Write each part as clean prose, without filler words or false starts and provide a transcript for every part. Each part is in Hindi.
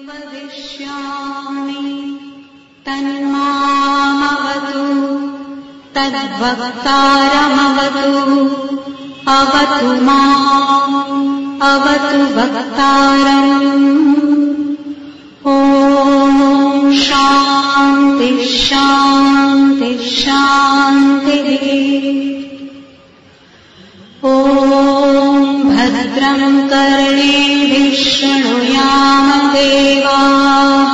वदिष्यामि तन्मामवतु तद्वक्तारमवतु अवतु माम् अवतु वक्तारम्। ॐ शान्ति शान्ति शान्तिः। ॐ भद्रं कर्णेभिः शृणुयाम देवाः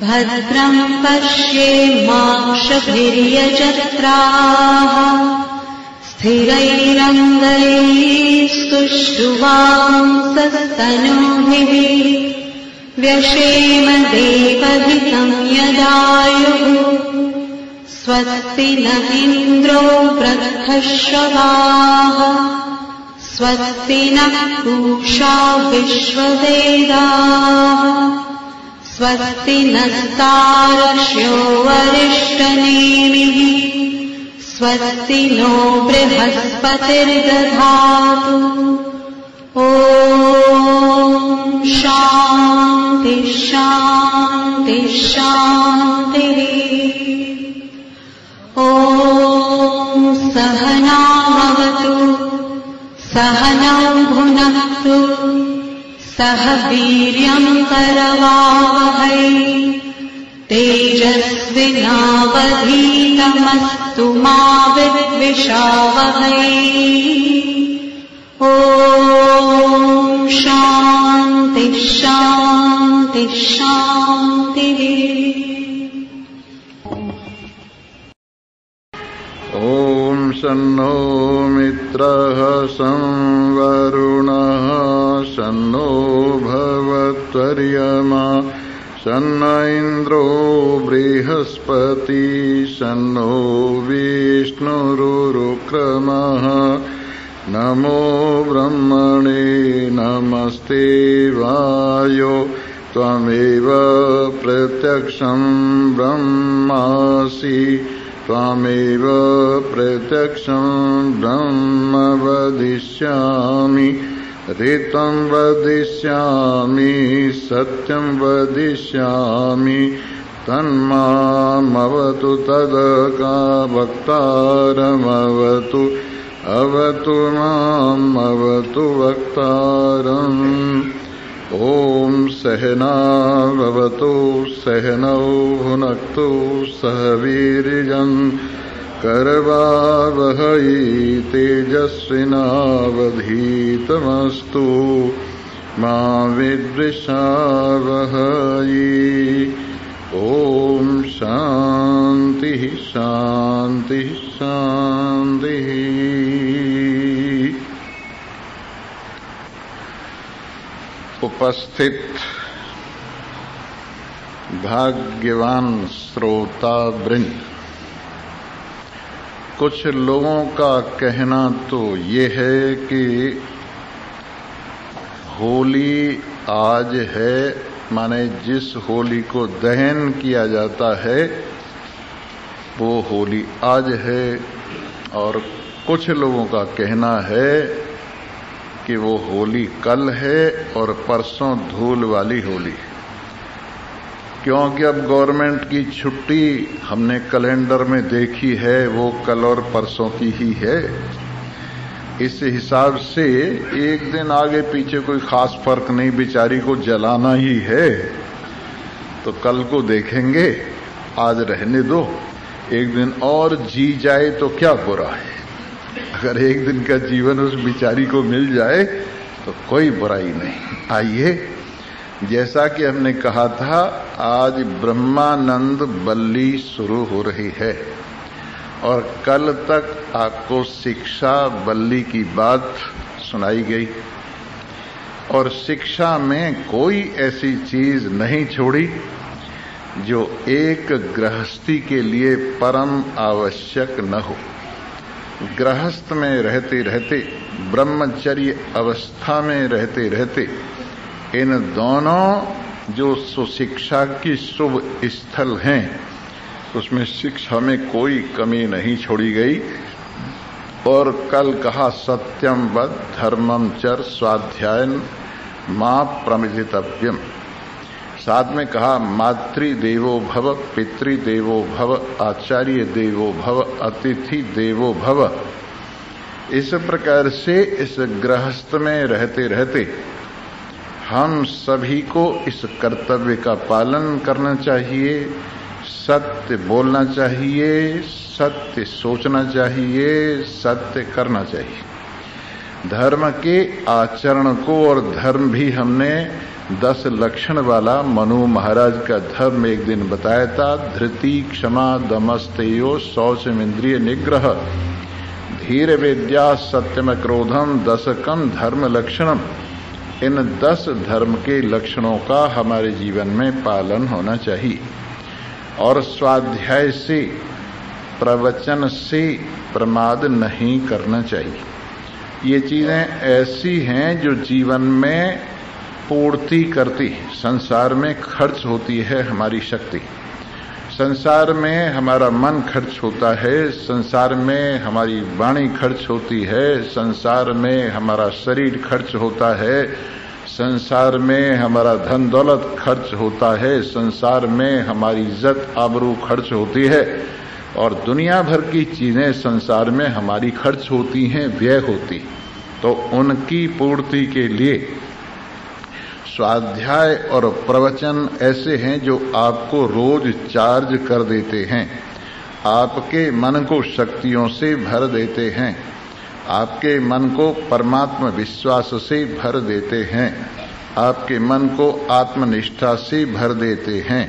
भद्रं पश्येमाक्षभिर्यजत्राः स्थिरैरङ्गैस्तुष्टुवांसस्तनूभिः व्यशेम देवहितं यदायुः। स्वस्ति न इन्द्रो वृद्धश्रवाः स्वस्ति नः पूषा विश्ववेदाः स्वस्ति नस्तार्क्ष्यो वरिष्ठनेमिः स्वस्ति नो बृहस्पतिर्दधातु। ॐ शान्ति शान्ति शान्तिः। ॐ सहनावतु सहनौ भुनक्तु सह वीर्यं करवावहै तेजस्विनावधीतमस्तु मा विद्विषावहै। ॐ शान्ति शान्ति शान्तिः। ॐ शन्नो मित्रः संवरुणः शन्नो भवत्वर्यमा शन्न इन्द्रो बृहस्पति शन्नो विष्णुरुक्रमः। नमो ब्रह्मणे नमस्ते वायो त्वमेव प्रत्यक्षं ब्रह्मासि त्वमेव प्रत्यक्षं ब्रह्म वदिष्यामि ऋतं वदिष्यामि सत्यं वदिष्यामि तन्मामवतु तदका वक्तारमवतु अवतु माम् अवतु वक्तारम्। ॐ सहनावतु सहनौ भुनक्तु सह वीर्यम् करवावहै तेजस्विनावधीतमस्तु मा विद्विषावहै। ॐ शान्तिः शान्तिः शान्तिः। उपस्थित भाग्यवान श्रोता वृंद, कुछ लोगों का कहना तो ये है कि होली आज है, माने जिस होली को दहन किया जाता है वो होली आज है। और कुछ लोगों का कहना है कि वो होली कल है और परसों धूल वाली होली, क्योंकि अब गवर्नमेंट की छुट्टी हमने कैलेंडर में देखी है वो कल और परसों की ही है। इस हिसाब से एक दिन आगे पीछे कोई खास फर्क नहीं, बेचारी को जलाना ही है तो कल को देखेंगे, आज रहने दो, एक दिन और जी जाए तो क्या बुरा है। अगर एक दिन का जीवन उस बिचारी को मिल जाए तो कोई बुराई नहीं। आइए, जैसा कि हमने कहा था, आज ब्रह्मानंद बल्ली शुरू हो रही है और कल तक आपको शिक्षा बल्ली की बात सुनाई गई और शिक्षा में कोई ऐसी चीज नहीं छोड़ी जो एक गृहस्थी के लिए परम आवश्यक न हो। गृहस्थ में रहते रहते, ब्रह्मचर्य अवस्था में रहते रहते इन दोनों जो सुशिक्षा की शुभ स्थल हैं उसमें शिक्षा में कोई कमी नहीं छोड़ी गई। और कल कहा सत्यम वद धर्मम चर स्वाध्यायन मां प्रमिलितव्यम, साथ में कहा मातृदेवो भव, पितृदेवो भव, आचार्य देवो भव, अतिथि देवो भव। इस प्रकार से इस गृहस्थ में रहते रहते हम सभी को इस कर्तव्य का पालन करना चाहिए, सत्य बोलना चाहिए, सत्य सोचना चाहिए, सत्य करना चाहिए। धर्म के आचरण को, और धर्म भी हमने 10 लक्षण वाला मनु महाराज का धर्म एक दिन बताया था। धृति, क्षमा, दमस्तेयो, शौचम, इंद्रिय निग्रह, धीर विद्या, सत्यम, क्रोधम, दशकम धर्म लक्षणम। इन 10 धर्म के लक्षणों का हमारे जीवन में पालन होना चाहिए। और स्वाध्याय से, प्रवचन से प्रमाद नहीं करना चाहिए। ये चीजें ऐसी हैं जो जीवन में पूर्ति करती है। संसार में खर्च होती है हमारी शक्ति, संसार में हमारा मन खर्च होता है, संसार में हमारी वाणी खर्च होती है, संसार में हमारा शरीर खर्च होता है, संसार में हमारा धन दौलत खर्च होता है, संसार में हमारी इज्जत आबरू खर्च होती है, और दुनिया भर की चीजें संसार में हमारी खर्च होती हैं, व्यय होती। तो उनकी पूर्ति के लिए स्वाध्याय और प्रवचन ऐसे हैं जो आपको रोज चार्ज कर देते हैं, आपके मन को शक्तियों से भर देते हैं, आपके मन को परमात्मा विश्वास से भर देते हैं, आपके मन को आत्मनिष्ठा से भर देते हैं,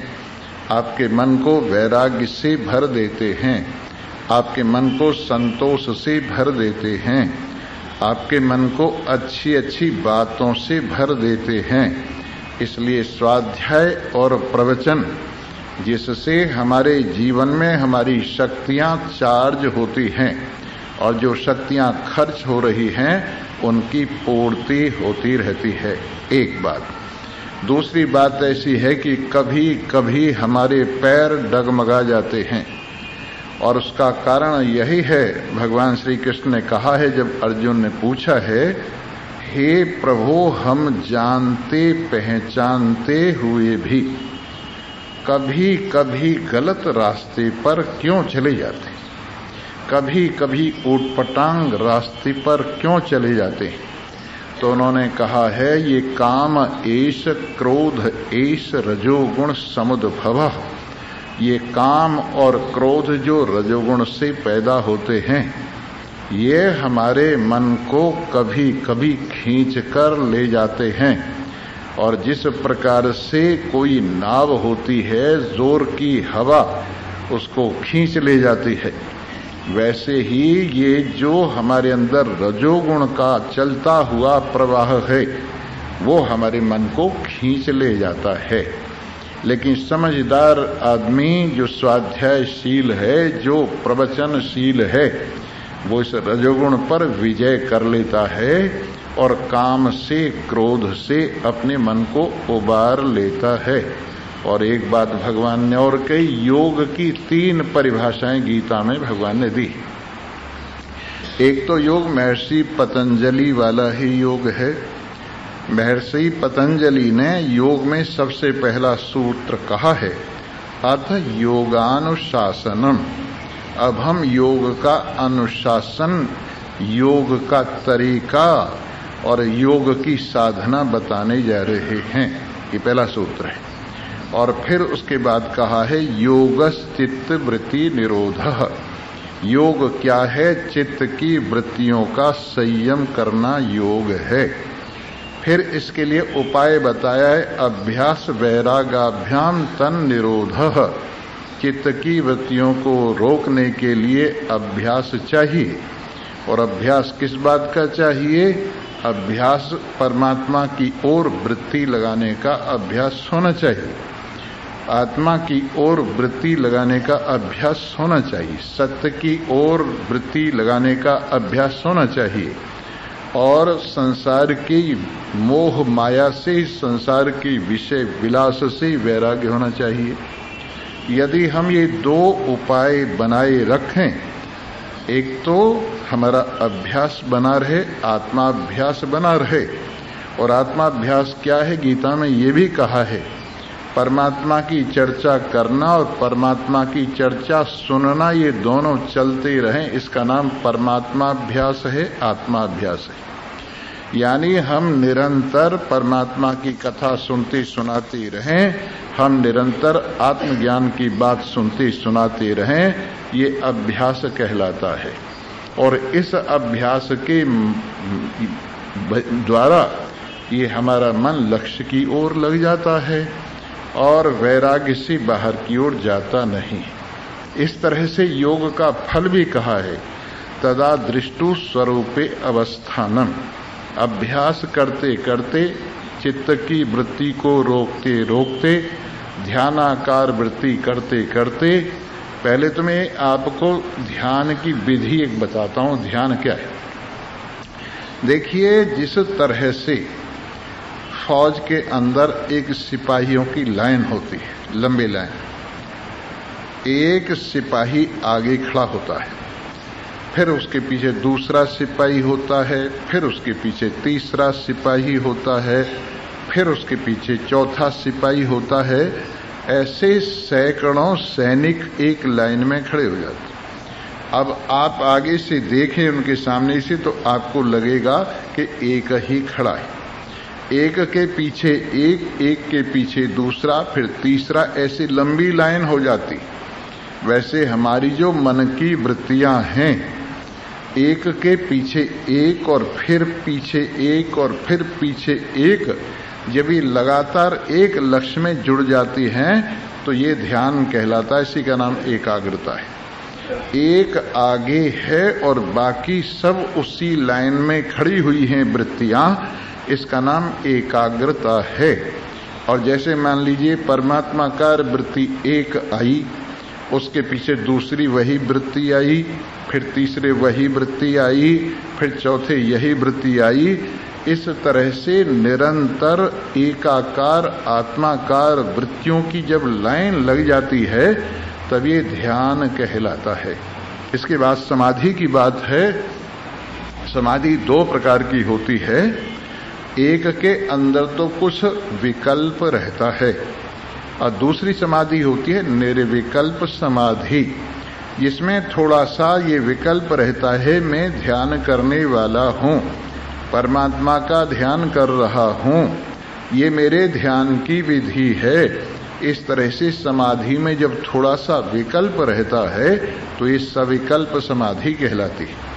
आपके मन को वैराग्य से भर देते हैं, आपके मन को संतोष से भर देते हैं, आपके मन को अच्छी अच्छी बातों से भर देते हैं। इसलिए स्वाध्याय और प्रवचन, जिससे हमारे जीवन में हमारी शक्तियां चार्ज होती हैं और जो शक्तियां खर्च हो रही हैं उनकी पूर्ति होती रहती है। एक बात। दूसरी बात ऐसी है कि कभी कभी हमारे पैर डगमगा जाते हैं, और उसका कारण यही है, भगवान श्री कृष्ण ने कहा है, जब अर्जुन ने पूछा है, हे प्रभु, हम जानते पहचानते हुए भी कभी कभी गलत रास्ते पर क्यों चले जाते, कभी कभी ऊटपटांग रास्ते पर क्यों चले जाते हैं? तो उन्होंने कहा है, ये काम एष, क्रोध एष, रजोगुण समुद्भवः। ये काम और क्रोध जो रजोगुण से पैदा होते हैं, ये हमारे मन को कभी कभी खींच कर ले जाते हैं। और जिस प्रकार से कोई नाव होती है, जोर की हवा उसको खींच ले जाती है, वैसे ही ये जो हमारे अंदर रजोगुण का चलता हुआ प्रवाह है, वो हमारे मन को खींच ले जाता है। लेकिन समझदार आदमी जो स्वाध्यायशील है, जो प्रवचनशील है, वो इस रजोगुण पर विजय कर लेता है और काम से, क्रोध से अपने मन को उबार लेता है। और एक बात भगवान ने और कई, योग की 3 परिभाषाएं गीता में भगवान ने दी। एक तो योग महर्षि पतंजलि वाला ही योग है। महर्षि पतंजलि ने योग में सबसे पहला सूत्र कहा है, अथ योगानुशासनम। अब हम योग का अनुशासन, योग का तरीका और योग की साधना बताने जा रहे हैं। ये पहला सूत्र है। और फिर उसके बाद कहा है, योगश्चित्त वृत्ति निरोधः। योग क्या है? चित्त की वृत्तियों का संयम करना योग है। फिर इसके लिए उपाय बताया है, अभ्यास वैरागाभ्याम तन निरोधः। चित्त की वृत्तियों को रोकने के लिए अभ्यास चाहिए। और अभ्यास किस बात का चाहिए? अभ्यास परमात्मा की ओर वृत्ति लगाने का अभ्यास होना चाहिए, आत्मा की ओर वृत्ति लगाने का अभ्यास होना चाहिए, सत्य की ओर वृत्ति लगाने का अभ्यास होना चाहिए, और संसार की मोह माया से, संसार की विषय विलास से वैराग्य होना चाहिए। यदि हम ये 2 उपाय बनाए रखें, एक तो हमारा अभ्यास बना रहे, आत्माभ्यास बना रहे। और आत्माभ्यास क्या है? गीता में ये भी कहा है, परमात्मा की चर्चा करना और परमात्मा की चर्चा सुनना, ये दोनों चलते रहें, इसका नाम परमात्माभ्यास है, आत्माभ्यास है। यानी हम निरंतर परमात्मा की कथा सुनते सुनाते रहें, हम निरंतर आत्मज्ञान की बात सुनते सुनाते रहें, ये अभ्यास कहलाता है। और इस अभ्यास के द्वारा ये हमारा मन लक्ष्य की ओर लग जाता है और वैराग्य से बाहर की ओर जाता नहीं। इस तरह से योग का फल भी कहा है, तदा दृष्टु स्वरूपे अवस्थानम। अभ्यास करते करते, चित्त की वृत्ति को रोकते रोकते, ध्यानाकार वृत्ति करते करते, पहले तो मैं आपको ध्यान की विधि एक बताता हूं। ध्यान क्या है? देखिए, जिस तरह से फौज के अंदर एक सिपाहियों की लाइन होती है, लंबी लाइन, एक सिपाही आगे खड़ा होता है, फिर उसके पीछे दूसरा सिपाही होता है, फिर उसके पीछे तीसरा सिपाही होता है, फिर उसके पीछे चौथा सिपाही होता है। ऐसे सैकड़ों सैनिक एक लाइन में खड़े हो जाते हैं। अब आप आगे से देखें उनके सामने से तो आपको लगेगा कि एक ही खड़ा है, एक के पीछे एक, एक के पीछे दूसरा, फिर तीसरा, ऐसी लंबी लाइन हो जाती। वैसे हमारी जो मन की वृत्तियां हैं, एक के पीछे एक और फिर पीछे एक और फिर पीछे एक, जब ये लगातार एक लक्ष्य में जुड़ जाती हैं तो ये ध्यान कहलाता है। इसी का नाम एकाग्रता है। एक आगे है और बाकी सब उसी लाइन में खड़ी हुई हैं वृत्तियां, इसका नाम एकाग्रता है। और जैसे मान लीजिए परमात्मा का वृत्ति एक आई, उसके पीछे दूसरी वही वृत्ति आई, फिर तीसरे वही वृत्ति आई, फिर चौथे यही वृत्ति आई। इस तरह से निरंतर एकाकार आत्माकार वृत्तियों की जब लाइन लग जाती है तब ये ध्यान कहलाता है। इसके बाद समाधि की बात है। समाधि दो प्रकार की होती है। एक के अंदर तो कुछ विकल्प रहता है और दूसरी समाधि होती है निर्विकल्प समाधि, जिसमें थोड़ा सा ये विकल्प रहता है, मैं ध्यान करने वाला हूँ, परमात्मा का ध्यान कर रहा हूँ, ये मेरे ध्यान की विधि है। इस तरह से समाधि में जब थोड़ा सा विकल्प रहता है तो ये सविकल्प समाधि कहलाती है।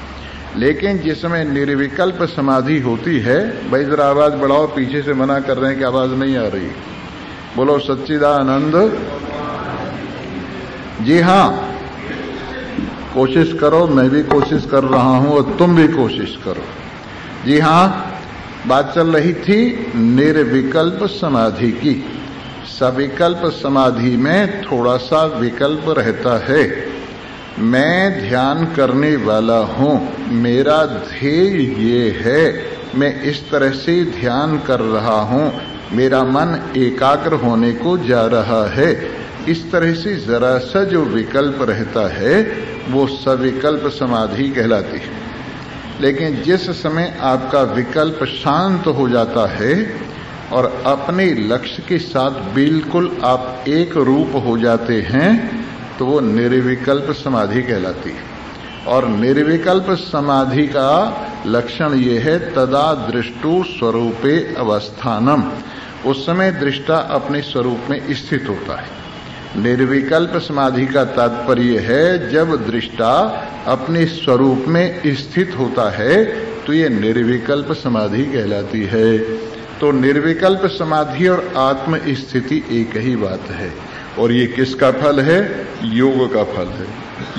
लेकिन जिसमें निर्विकल्प समाधि होती है, भाई जरा आवाज बढ़ाओ, पीछे से मना कर रहे हैं कि आवाज नहीं आ रही। बोलो सच्चिदानंद। जी हाँ, कोशिश करो, मैं भी कोशिश कर रहा हूं और तुम भी कोशिश करो। जी हाँ, बात चल रही थी निर्विकल्प समाधि की। सविकल्प समाधि में थोड़ा सा विकल्प रहता है। मैं ध्यान करने वाला हूं, मेरा ध्येय ये है, मैं इस तरह से ध्यान कर रहा हूं, मेरा मन एकाग्र होने को जा रहा है। इस तरह से जरा सा जो विकल्प रहता है वो सविकल्प समाधि कहलाती है। लेकिन जिस समय आपका विकल्प शांत हो जाता है और अपने लक्ष्य के साथ बिल्कुल आप एक रूप हो जाते हैं तो वो निर्विकल्प समाधि कहलाती है। और निर्विकल्प समाधि का लक्षण ये है, तदा दृष्टु स्वरूपे अवस्थानम। उस समय दृष्टा अपने स्वरूप में स्थित होता है। निर्विकल्प समाधि का तात्पर्य है जब दृष्टा अपने स्वरूप में स्थित होता है तो ये निर्विकल्प समाधि कहलाती है। तो निर्विकल्प समाधि और आत्म स्थिति एक ही बात है। और ये किसका फल है? योग का फल है।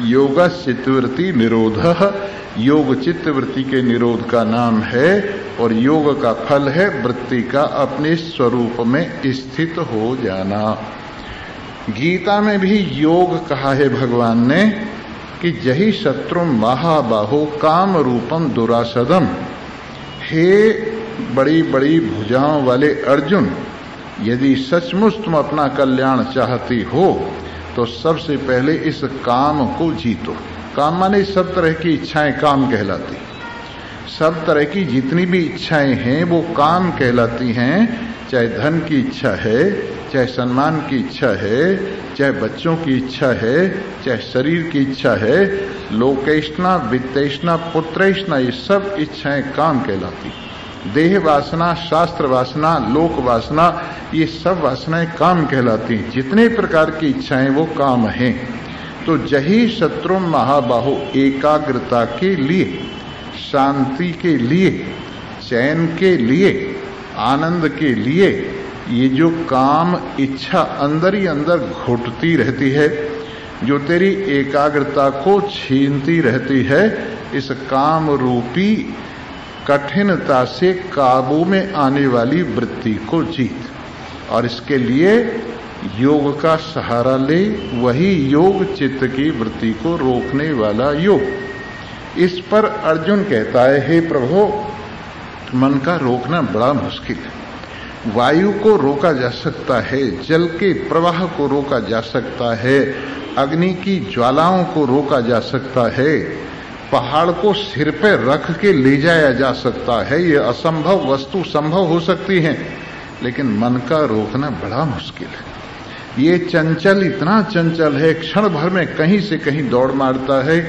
योग चित्तवृत्ति निरोध, योग चित्तवृत्ति के निरोध का नाम है और योग का फल है वृत्ति का अपने स्वरूप में स्थित हो जाना। गीता में भी योग कहा है भगवान ने कि जहि शत्रु महाबाहो काम रूपम दुरासदम। हे बड़ी बड़ी भुजाओं वाले अर्जुन, यदि सचमुच तुम अपना कल्याण चाहती हो तो सबसे पहले इस काम को जीतो। काम माने सब तरह की इच्छाएं काम कहलाती। सब तरह की जितनी भी इच्छाएं हैं वो काम कहलाती हैं। चाहे धन की इच्छा है, चाहे सम्मान की इच्छा है, चाहे बच्चों की इच्छा है, चाहे शरीर की इच्छा है, लोकेष्णा, वित्तेष्णा, पुत्रेष्णा, ये सब इच्छाएं काम कहलाती। देह वासना, शास्त्र वासना, लोक वासना, ये सब वासनाएं काम कहलाती। जितने प्रकार की इच्छाएं वो काम हैं। तो जही शत्रु महाबाहो एकाग्रता के लिए, शांति के लिए, चैन के लिए, आनंद के लिए ये जो काम इच्छा अंदर ही अंदर घुटती रहती है, जो तेरी एकाग्रता को छीनती रहती है, इस काम रूपी कठिनता से काबू में आने वाली वृत्ति को जीत। और इसके लिए योग का सहारा ले। वही योग चित्त की वृत्ति को रोकने वाला योग। इस पर अर्जुन कहता है, हे प्रभु, मन का रोकना बड़ा मुश्किल है। वायु को रोका जा सकता है, जल के प्रवाह को रोका जा सकता है, अग्नि की ज्वालाओं को रोका जा सकता है, पहाड़ को सिर पे रख के ले जाया जा सकता है। ये असंभव वस्तु संभव हो सकती है, लेकिन मन का रोकना बड़ा मुश्किल है। ये चंचल इतना चंचल है, क्षण भर में कहीं से कहीं दौड़ मारता है।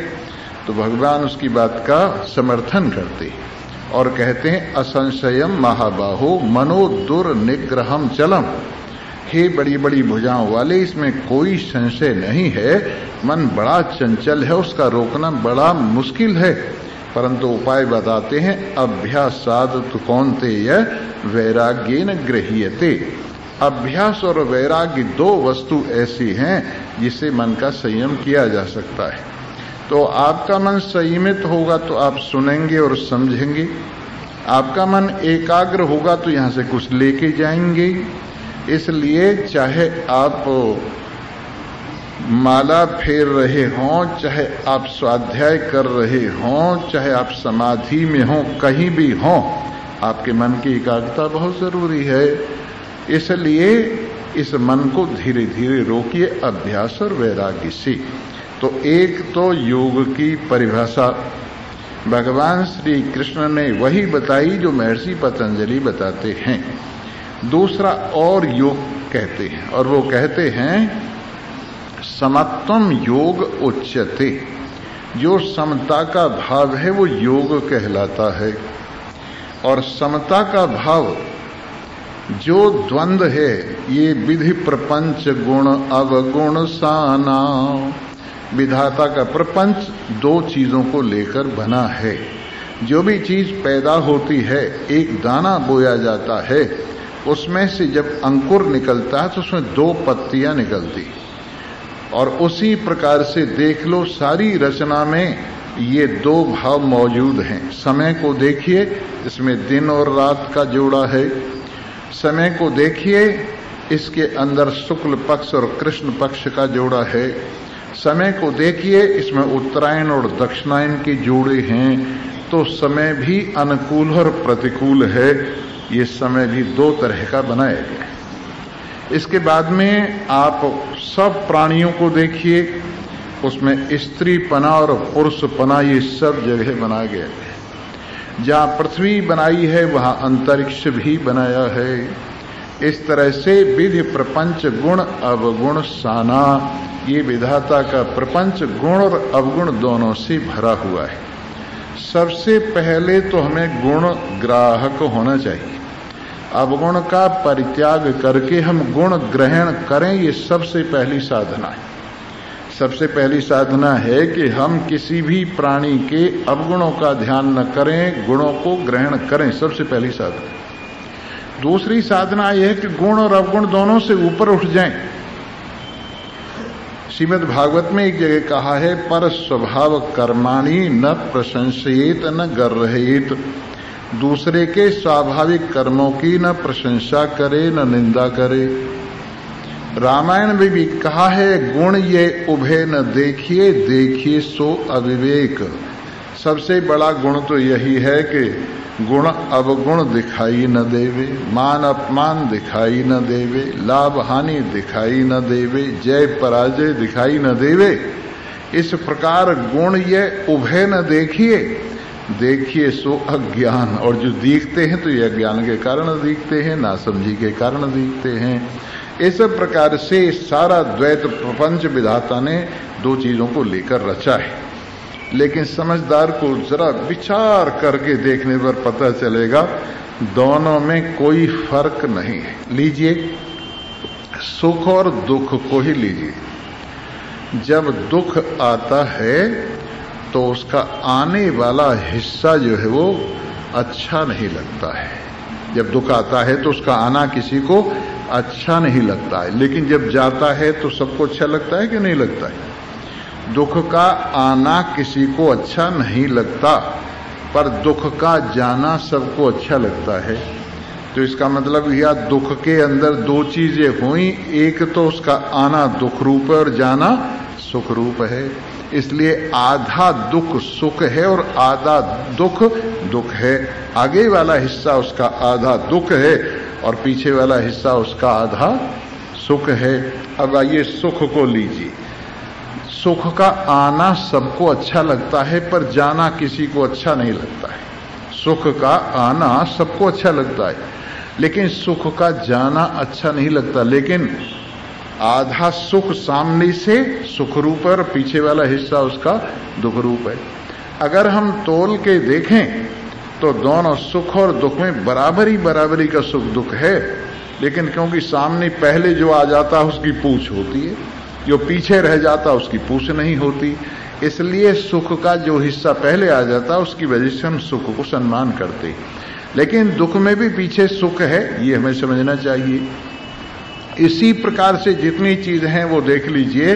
तो भगवान उसकी बात का समर्थन करते हैं और कहते हैं, असंशयम महाबाहो मनो दुर्निग्रहम चलम। हे बड़ी बड़ी भुजाओं वाले, इसमें कोई संशय नहीं है, मन बड़ा चंचल है, उसका रोकना बड़ा मुश्किल है। परंतु उपाय बताते हैं, अभ्यासाद तो कौन्तेय वैराग्येन गृह्यते। अभ्यास और वैराग्य दो वस्तु ऐसी हैं जिससे मन का संयम किया जा सकता है। तो आपका मन संयमित होगा तो आप सुनेंगे और समझेंगे। आपका मन एकाग्र होगा तो यहां से कुछ लेके जाएंगे। इसलिए चाहे आप माला फेर रहे हों, चाहे आप स्वाध्याय कर रहे हों, चाहे आप समाधि में हों, कहीं भी हों, आपके मन की एकाग्रता बहुत जरूरी है। इसलिए इस मन को धीरे धीरे रोकिए अभ्यास और वैराग्य से। तो एक तो योग की परिभाषा भगवान श्री कृष्ण ने वही बताई जो महर्षि पतंजलि बताते हैं। दूसरा और योग कहते हैं, और वो कहते हैं समत्वम योग उच्यते। जो समता का भाव है वो योग कहलाता है। और समता का भाव जो द्वंद्व है, ये विधि प्रपंच गुण अवगुण साना। विधाता का प्रपंच दो चीजों को लेकर बना है। जो भी चीज पैदा होती है, एक दाना बोया जाता है, उसमें से जब अंकुर निकलता है तो उसमें दो पत्तियां निकलती। और उसी प्रकार से देख लो, सारी रचना में ये दो भाव मौजूद हैं। समय को देखिए, इसमें दिन और रात का जोड़ा है। समय को देखिए, इसके अंदर शुक्ल पक्ष और कृष्ण पक्ष का जोड़ा है। समय को देखिए, इसमें उत्तरायण और दक्षिणायन के जोड़े हैं। तो समय भी अनुकूल और प्रतिकूल है। ये समय भी दो तरह का बनाया गया है। इसके बाद में आप सब प्राणियों को देखिए, उसमें स्त्री पना और पुरुष पना ये सब जगह बनाया गया है। जहाँ पृथ्वी बनाई है वहाँ अंतरिक्ष भी बनाया है। इस तरह से विधि प्रपंच गुण अवगुण साना। ये विधाता का प्रपंच गुण और अवगुण दोनों से भरा हुआ है। सबसे पहले तो हमें गुण ग्राहक होना चाहिए। अवगुण का परित्याग करके हम गुण ग्रहण करें, ये सबसे पहली साधना है। सबसे पहली साधना है कि हम किसी भी प्राणी के अवगुणों का ध्यान न करें, गुणों को ग्रहण करें। सबसे पहली साधना। दूसरी साधना यह है कि गुण और अवगुण दोनों से ऊपर उठ जाएं। श्रीमद् भागवत में एक जगह कहा है, पर स्वभाव कर्माणि न प्रशंसयेत न गर्रहेत। दूसरे के स्वाभाविक कर्मों की न प्रशंसा करे न निंदा करे। रामायण में भी कहा है, गुण ये उभे न देखिए, देखिए सो अविवेक। सबसे बड़ा गुण तो यही है कि गुण अवगुण दिखाई न देवे, मान अपमान दिखाई न देवे, लाभ हानि दिखाई न देवे, जय पराजय दिखाई न देवे। इस प्रकार गुण ये उभे न देखिए, देखिए सो अज्ञान, और जो दिखते हैं तो ये अज्ञान के कारण दिखते हैं, नासमझी के कारण दिखते हैं। इस प्रकार से सारा द्वैत प्रपंच विधाता ने दो चीजों को लेकर रचा है। लेकिन समझदार को जरा विचार करके देखने पर पता चलेगा दोनों में कोई फर्क नहीं है। लीजिए सुख और दुख को ही लीजिए। जब दुख आता है तो उसका आने वाला हिस्सा जो है वो अच्छा नहीं लगता है। जब दुख आता है तो उसका आना किसी को अच्छा नहीं लगता है, लेकिन जब जाता है तो सबको अच्छा लगता है कि नहीं लगता है? दुख का आना किसी को अच्छा नहीं लगता, पर दुख का जाना सबको अच्छा लगता है। तो इसका मतलब यह दुख के अंदर दो चीजें हुई, एक तो उसका आना दुख रूप है और जाना सुख रूप है। इसलिए आधा दुख सुख है और आधा दुख दुख है। आगे वाला हिस्सा उसका आधा दुख है और पीछे वाला हिस्सा उसका आधा सुख है। अब आइए सुख को लीजिए। सुख का आना सबको अच्छा लगता है, पर जाना किसी को अच्छा नहीं लगता है। सुख का आना सबको अच्छा लगता है, लेकिन सुख का जाना अच्छा नहीं लगता। लेकिन आधा सुख सामने से सुख रूप है और पीछे वाला हिस्सा उसका दुख रूप है। अगर हम तोल के देखें तो दोनों सुख और दुख में बराबरी का सुख दुख है, लेकिन क्योंकि सामने पहले जो आ जाता है उसकी पूछ होती है, जो पीछे रह जाता उसकी पूछ नहीं होती। इसलिए सुख का जो हिस्सा पहले आ जाता है उसकी वजह से हम सुख को सम्मान करते हैं, लेकिन दुख में भी पीछे सुख है, ये हमें समझना चाहिए। इसी प्रकार से जितनी चीज हैं वो देख लीजिए,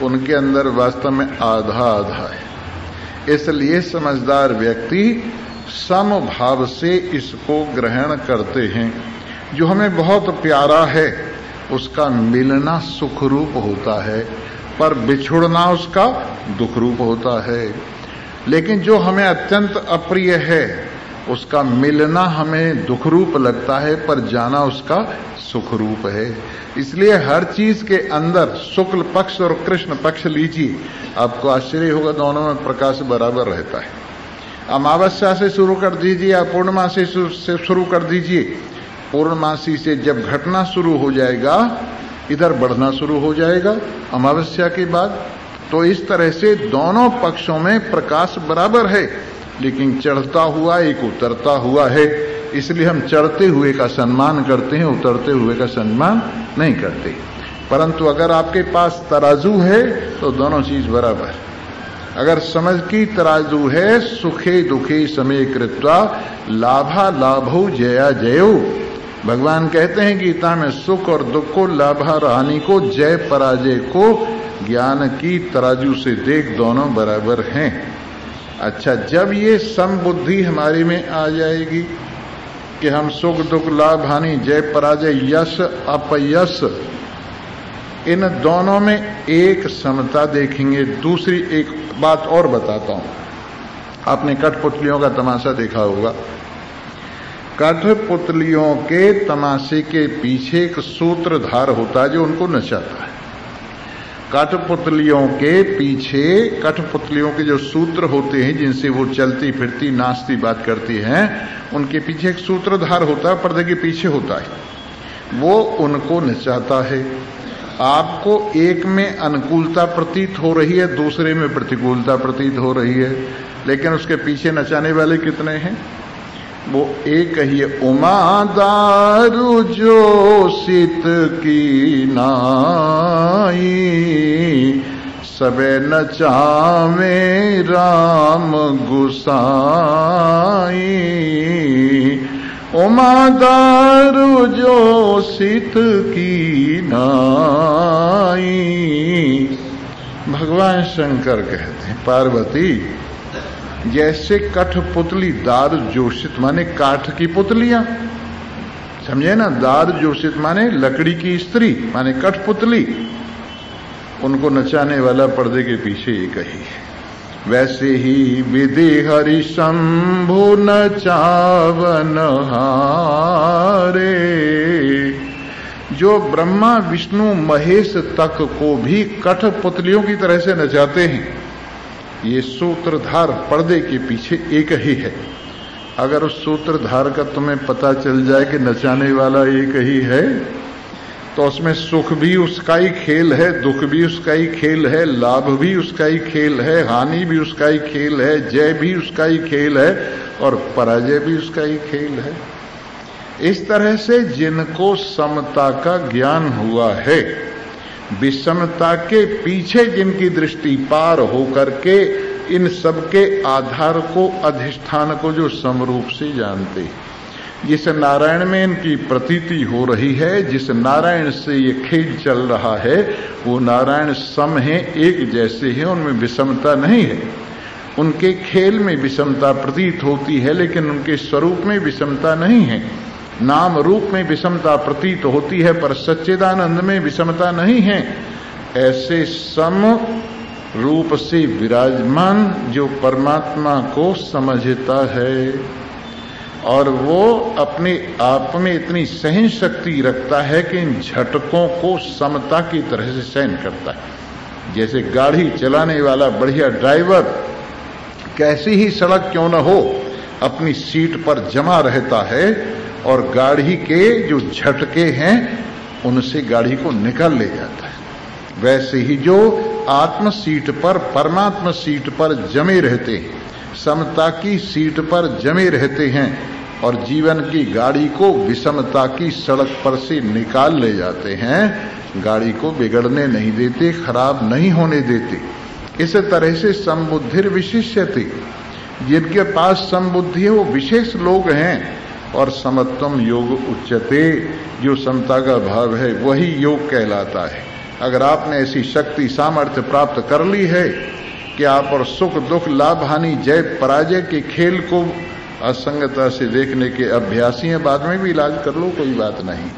उनके अंदर वास्तव में आधा आधा है। इसलिए समझदार व्यक्ति समभाव से इसको ग्रहण करते हैं। जो हमें बहुत प्यारा है उसका मिलना सुख रूप होता है, पर बिछुड़ना उसका दुख रूप होता है। लेकिन जो हमें अत्यंत अप्रिय है उसका मिलना हमें दुख रूप लगता है, पर जाना उसका सुख रूप है। इसलिए हर चीज के अंदर शुक्ल पक्ष और कृष्ण पक्ष लीजिए, आपको आश्चर्य होगा दोनों में प्रकाश बराबर रहता है। अमावस्या से शुरू कर दीजिए या पूर्णमासी से शुरू कर दीजिए, पूर्णमासी से जब घटना शुरू हो जाएगा इधर बढ़ना शुरू हो जाएगा अमावस्या के बाद। तो इस तरह से दोनों पक्षों में प्रकाश बराबर है, लेकिन चढ़ता हुआ एक उतरता हुआ है। इसलिए हम चढ़ते हुए का सम्मान करते हैं, उतरते हुए का सम्मान नहीं करते। परंतु अगर आपके पास तराजू है तो दोनों चीज बराबर। अगर समझ की तराजू है, सुखे दुखे समय कृत्वा लाभा लाभो जया जयो। भगवान कहते हैं गीता में सुख और दुख को, लाभा हानि को, जय पराजय को ज्ञान की तराजू से देख, दोनों बराबर हैं। अच्छा, जब ये समबुद्धि हमारी में आ जाएगी कि हम सुख दुख लाभ हानि जय पराजय यश अपयश इन दोनों में एक समता देखेंगे। दूसरी एक बात और बताता हूं, आपने कठपुतलियों का तमाशा देखा होगा। कठपुतलियों के तमाशे के पीछे एक सूत्रधार होता है जो उनको नचाता है। कठपुतलियों के पीछे, कठपुतलियों के जो सूत्र होते हैं जिनसे वो चलती फिरती नाचती बात करती हैं, उनके पीछे एक सूत्रधार होता है, पर्दे के पीछे होता है, वो उनको नचाता है। आपको एक में अनुकूलता प्रतीत हो रही है, दूसरे में प्रतिकूलता प्रतीत हो रही है, लेकिन उसके पीछे नचाने वाले कितने हैं? वो एक ही है। उमा दारू जो शीत की नाई, सबे नचावे राम गुसाई। उमा दारू जो शीत की नाई। भगवान शंकर कहते हैं पार्वती जैसे कठपुतली, दार जोशित माने काठ की पुतलियां, समझे ना, दार जोशित माने लकड़ी की स्त्री माने कठपुतली, उनको नचाने वाला पर्दे के पीछे एक ही है। वैसे ही विधि हरि शंभु नचावन हारे, जो ब्रह्मा विष्णु महेश तक को भी कठपुतलियों की तरह से नचाते हैं। ये सूत्रधार पर्दे के पीछे एक ही है। अगर उस सूत्रधार का तुम्हें पता चल जाए कि नचाने वाला एक ही है, तो उसमें सुख भी उसका ही खेल है, दुख भी उसका ही खेल है, लाभ भी उसका ही खेल है, हानि भी उसका ही खेल है, जय भी उसका ही खेल है और पराजय भी उसका ही खेल है। इस तरह से जिनको समता का ज्ञान हुआ है, विषमता के पीछे जिनकी दृष्टि पार होकर के इन सबके आधार को, अधिष्ठान को जो समरूप से जानते, जिस नारायण में इनकी प्रतीति हो रही है, जिस नारायण से ये खेल चल रहा है, वो नारायण सम है, एक जैसे हैं, उनमें विषमता नहीं है। उनके खेल में विषमता प्रतीत होती है, लेकिन उनके स्वरूप में विषमता नहीं है। नाम रूप में विषमता प्रतीत होती है, पर सच्चिदानंद में विषमता नहीं है। ऐसे सम रूप से विराजमान जो परमात्मा को समझता है और वो अपने आप में इतनी सहन शक्ति रखता है कि इन झटकों को समता की तरह से सहन करता है। जैसे गाड़ी चलाने वाला बढ़िया ड्राइवर कैसी ही सड़क क्यों न हो, अपनी सीट पर जमा रहता है और गाड़ी के जो झटके हैं उनसे गाड़ी को निकाल ले जाता है। वैसे ही जो आत्म सीट पर, परमात्मा सीट पर जमे रहते हैं, समता की सीट पर जमे रहते हैं और जीवन की गाड़ी को विषमता की सड़क पर से निकाल ले जाते हैं, गाड़ी को बिगड़ने नहीं देते, खराब नहीं होने देते। इस तरह से समबुद्धिर विशिष्यते, जिनके पास समबुद्धि है वो विशेष लोग हैं। और समत्वम योग उच्यते, जो समता का भाव है वही योग कहलाता है। अगर आपने ऐसी शक्ति सामर्थ्य प्राप्त कर ली है कि आप और सुख दुख लाभ हानि जय पराजय के खेल को असंगता से देखने के अभ्यासी हैं, बाद में भी इलाज कर लो, कोई बात नहीं।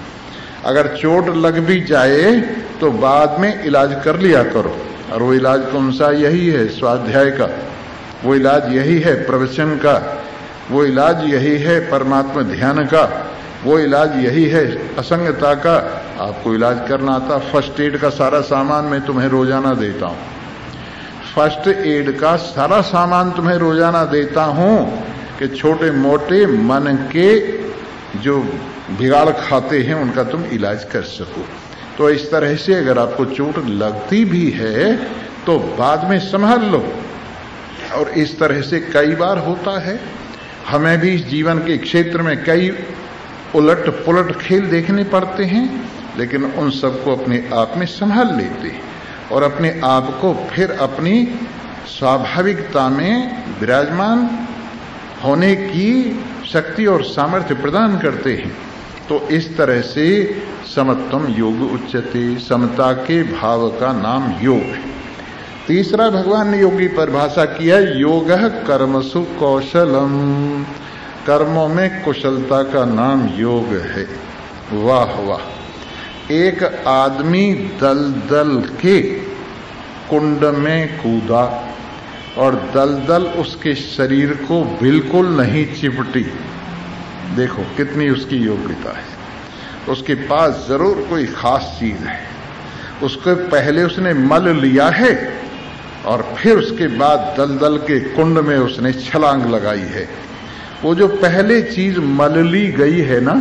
अगर चोट लग भी जाए तो बाद में इलाज कर लिया करो। और वो इलाज कौन सा? यही है स्वाध्याय का, वो इलाज यही है प्रवचन का, वो इलाज यही है परमात्मा ध्यान का, वो इलाज यही है असंगता का। आपको इलाज करना आता, फर्स्ट एड का सारा सामान मैं तुम्हें रोजाना देता हूं। फर्स्ट एड का सारा सामान तुम्हें रोजाना देता हूं कि छोटे मोटे मन के जो बिगाड़ खाते हैं उनका तुम इलाज कर सको। तो इस तरह से अगर आपको चोट लगती भी है तो बाद में संभाल लो। और इस तरह से कई बार होता है, हमें भी इस जीवन के क्षेत्र में कई उलट पुलट खेल देखने पड़ते हैं, लेकिन उन सबको अपने आप में संभाल लेते हैं और अपने आप को फिर अपनी स्वाभाविकता में विराजमान होने की शक्ति और सामर्थ्य प्रदान करते हैं। तो इस तरह से समत्वम योग उच्यते, समता के भाव का नाम योग है। तीसरा भगवान ने योग की परिभाषा किया, योगः कर्मसु कौशलम, कर्मों में कुशलता का नाम योग है। वाह वाह! एक आदमी दलदल के कुंड में कूदा और दलदल उसके शरीर को बिल्कुल नहीं चिपटी। देखो कितनी उसकी योग्यता है। उसके पास जरूर कोई खास चीज है। उसके पहले उसने मल लिया है और फिर उसके बाद दलदल के कुंड में उसने छलांग लगाई है। वो जो पहले चीज मल ली गई है ना,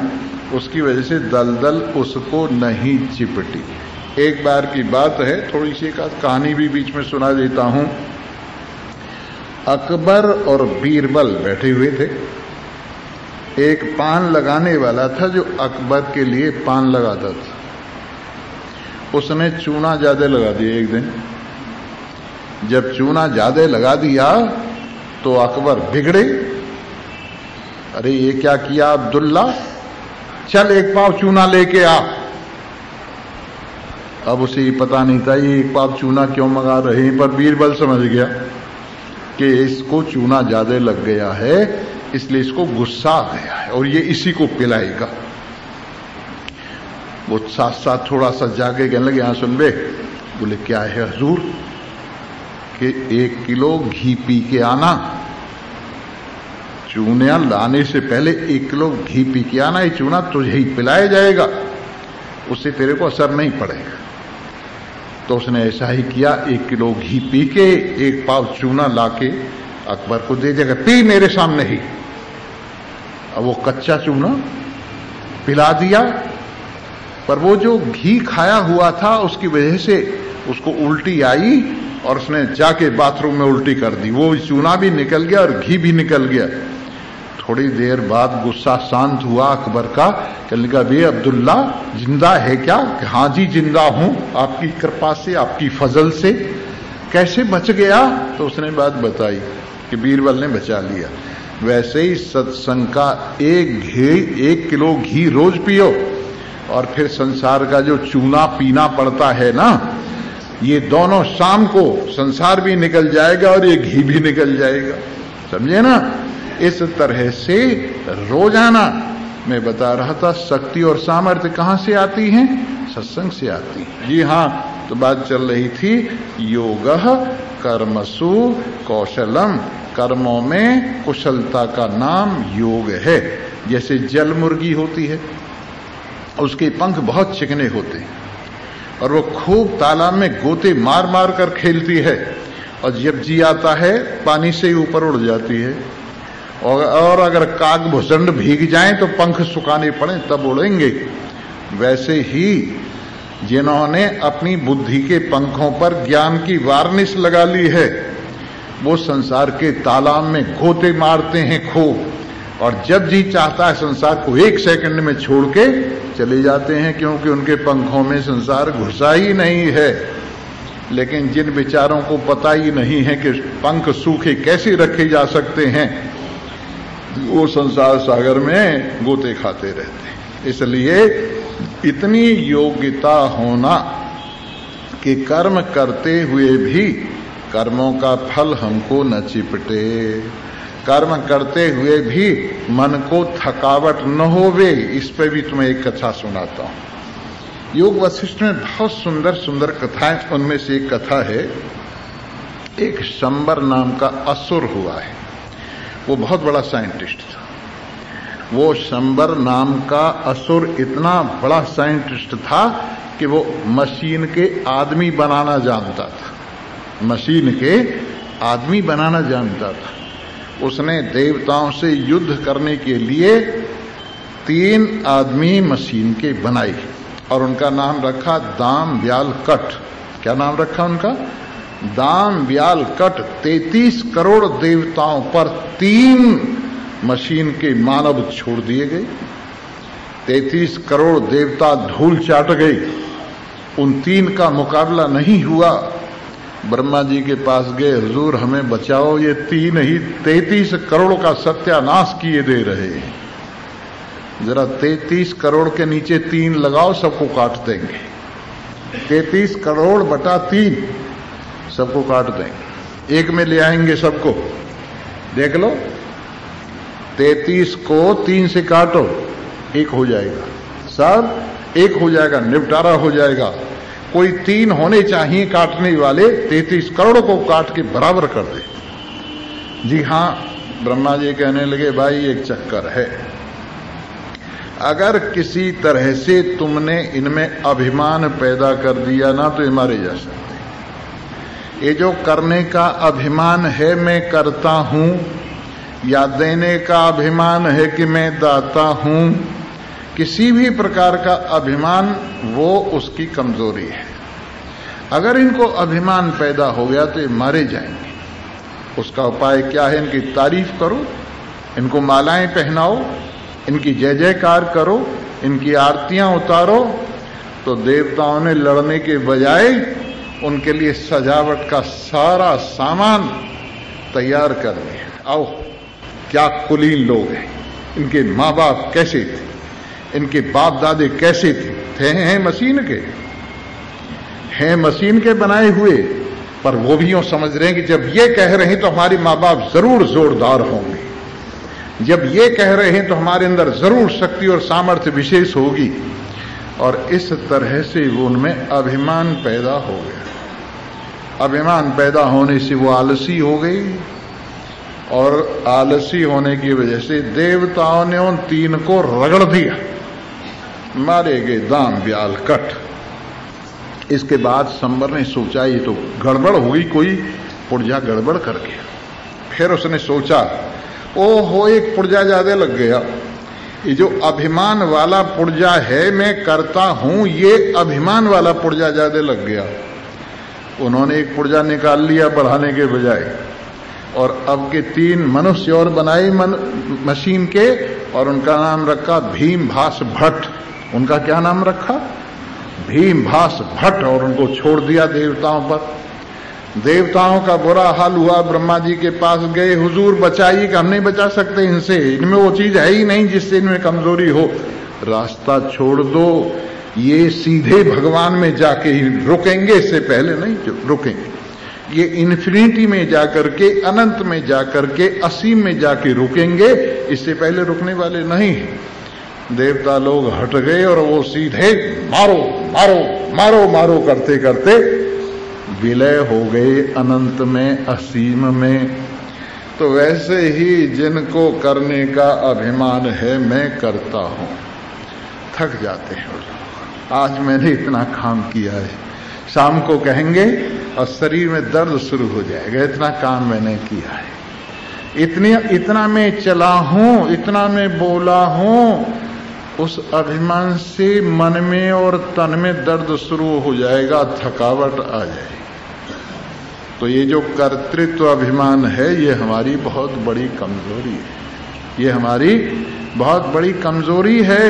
उसकी वजह से दलदल उसको नहीं चिपटी। एक बार की बात है, थोड़ी सी कहानी भी बीच में सुना देता हूं। अकबर और बीरबल बैठे हुए थे। एक पान लगाने वाला था जो अकबर के लिए पान लगाता था। उसने चूना ज्यादा लगा दिया एक दिन। जब चूना ज्यादा लगा दिया तो अकबर बिगड़े। अरे ये क्या किया अब्दुल्ला, चल एक पाव चूना लेके आ। अब उसे ये पता नहीं था ये एक पाव चूना क्यों मंगा रहे हैं, पर बीरबल समझ गया कि इसको चूना ज्यादा लग गया है, इसलिए इसको गुस्सा आ गया है और ये इसी को पिलाएगा। वो साथ साथ थोड़ा सा जाके कहने लगे, हाँ सुन बे। बोले क्या है हजूर? कि 1 किलो घी पी के आना। चूना लाने से पहले 1 किलो घी पी के आना, ये चूना तुझे ही पिलाया जाएगा, उससे तेरे को असर नहीं पड़ेगा। तो उसने ऐसा ही किया, 1 किलो घी पी के 1 पाव चूना लाके अकबर को दे देगा, पी मेरे सामने ही। अब वो कच्चा चूना पिला दिया, पर वो जो घी खाया हुआ था उसकी वजह से उसको उल्टी आई और उसने जाके बाथरूम में उल्टी कर दी। वो चूना भी निकल गया और घी भी निकल गया। थोड़ी देर बाद गुस्सा शांत हुआ अकबर का, कहने लगा, बे अब्दुल्ला जिंदा है क्या? कि हाँ जी जिंदा हूं, आपकी कृपा से, आपकी फजल से। कैसे बच गया? तो उसने बात बताई कि बीरबल ने बचा लिया। वैसे ही सत्संग का 1 किलो घी रोज पियो और फिर संसार का जो चूना पीना पड़ता है ना, ये दोनों शाम को संसार भी निकल जाएगा और ये घी भी निकल जाएगा। समझे ना? इस तरह से रोजाना मैं बता रहा था, शक्ति और सामर्थ्य कहां से आती है? सत्संग से आती है। जी हाँ, तो बात चल रही थी योगः कर्मसु कौशलम, कर्मों में कुशलता का नाम योग है। जैसे जल मुर्गी होती है, उसके पंख बहुत चिकने होते हैं और वो खूब तालाब में गोते मार मार कर खेलती है और जब जी आता है पानी से ही ऊपर उड़ जाती है। और अगर काग भुजंड भीग जाएं तो पंख सुखाने पड़े तब उड़ेंगे। वैसे ही जिन्होंने अपनी बुद्धि के पंखों पर ज्ञान की वार्निश लगा ली है, वो संसार के तालाब में गोते मारते हैं खूब, और जब जी चाहता है संसार को 1 सेकंड में छोड़ के चले जाते हैं, क्योंकि उनके पंखों में संसार घुसा ही नहीं है। लेकिन जिन विचारों को पता ही नहीं है कि पंख सूखे कैसे रखे जा सकते हैं, वो संसार सागर में गोते खाते रहते हैं। इसलिए इतनी योग्यता होना कि कर्म करते हुए भी कर्मों का फल हमको न चिपटे, कर्म करते हुए भी मन को थकावट न होवे। इस पे भी तुम्हें एक कथा सुनाता हूं। योग वशिष्ठ में बहुत सुंदर सुंदर कथाएं, उनमें से एक कथा है, एक शंबर नाम का असुर हुआ है। वो बहुत बड़ा साइंटिस्ट था। वो शंबर नाम का असुर इतना बड़ा साइंटिस्ट था कि वो मशीन के आदमी बनाना जानता था। मशीन के आदमी बनाना जानता था। उसने देवताओं से युद्ध करने के लिए 3 आदमी मशीन के बनाए और उनका नाम रखा दाम ब्याल कट। क्या नाम रखा उनका? दाम ब्याल कट। 33 करोड़ देवताओं पर 3 मशीन के मानव छोड़ दिए गए। 33 करोड़ देवता धूल चाट गए। उन 3 का मुकाबला नहीं हुआ। ब्रह्मा जी के पास गए, हुजूर हमें बचाओ, ये 3 ही 33 करोड़ का सत्यानाश किए दे रहे हैं। जरा 33 करोड़ के नीचे 3 लगाओ, सबको काट देंगे। 33 करोड़ बटा 3 सबको काट देंगे। एक में ले आएंगे सबको। देख लो, 33 को 3 से काटो, 1 हो जाएगा। सब 1 हो जाएगा, निपटारा हो जाएगा। कोई 3 होने चाहिए काटने वाले, 33 करोड़ को काट के बराबर कर दे। जी हाँ, ब्रह्मा जी कहने लगे, भाई एक चक्कर है। अगर किसी तरह से तुमने इनमें अभिमान पैदा कर दिया ना, तो ये मारे जा सकते। ये जो करने का अभिमान है मैं करता हूं, या देने का अभिमान है कि मैं दाता हूं, किसी भी प्रकार का अभिमान वो उसकी कमजोरी है। अगर इनको अभिमान पैदा हो गया तो ये मारे जाएंगे। उसका उपाय क्या है? इनकी तारीफ करो, इनको मालाएं पहनाओ, इनकी जय जयकार करो, इनकी आरतियां उतारो। तो देवताओं ने लड़ने के बजाय उनके लिए सजावट का सारा सामान तैयार कर दिया। आओ, क्या कुलीन लोग हैं, इनके माँ बाप कैसे थे, इनके बाप दादे कैसे थे हैं मशीन के, हैं मशीन के बनाए हुए। पर वो भी यूं समझ रहे हैं कि जब ये कह रहे हैं तो हमारे माँ बाप जरूर जोरदार होंगे, जब ये कह रहे हैं तो हमारे अंदर जरूर शक्ति और सामर्थ्य विशेष होगी। और इस तरह से वो उनमें अभिमान पैदा हो गया। अभिमान पैदा होने से वो आलसी हो गई, और आलसी होने की वजह से देवताओं ने उन 3 को रगड़ दिया, मारे गए दाम ब्याल कट। इसके बाद शंबर ने सोचा ये तो गड़बड़ हुई, कोई पुर्जा गड़बड़ कर गया। फिर उसने सोचा ओहो एक पुर्जा ज्यादा लग गया, ये जो अभिमान वाला पुर्जा है मैं करता हूं, ये अभिमान वाला पुर्जा ज्यादा लग गया। उन्होंने एक पुर्जा निकाल लिया बढ़ाने के बजाय, और अब के 3 मनुष्य और बनाए मशीन के, और उनका नाम रखा भीमभास भट्ट। उनका क्या नाम रखा? भीमभास भट्ट। और उनको छोड़ दिया देवताओं पर। देवताओं का बुरा हाल हुआ, ब्रह्मा जी के पास गए, हुजूर बचाइए, कि हम नहीं बचा सकते इनसे, इनमें वो चीज है ही नहीं जिससे इनमें कमजोरी हो, रास्ता छोड़ दो, ये सीधे भगवान में जाके ही रुकेंगे, इससे पहले नहीं रुकेंगे। ये इन्फिनिटी में जाकर के, अनंत में जाकर के, असीम में जाके रुकेंगे, इससे पहले रुकने वाले नहीं। देवता लोग हट गए और वो सीधे मारो मारो मारो मारो करते करते विलय हो गए अनंत में, असीम में। तो वैसे ही जिनको करने का अभिमान है मैं करता हूं, थक जाते हैं। आज मैंने इतना काम किया है, शाम को कहेंगे और शरीर में दर्द शुरू हो जाएगा, इतना काम मैंने किया है, इतना मैं चला हूं, इतना मैं बोला हूं। उस अभिमान से मन में और तन में दर्द शुरू हो जाएगा, थकावट आ जाएगी। तो ये जो कर्तृत्व अभिमान है ये हमारी बहुत बड़ी कमजोरी है, ये हमारी बहुत बड़ी कमजोरी है।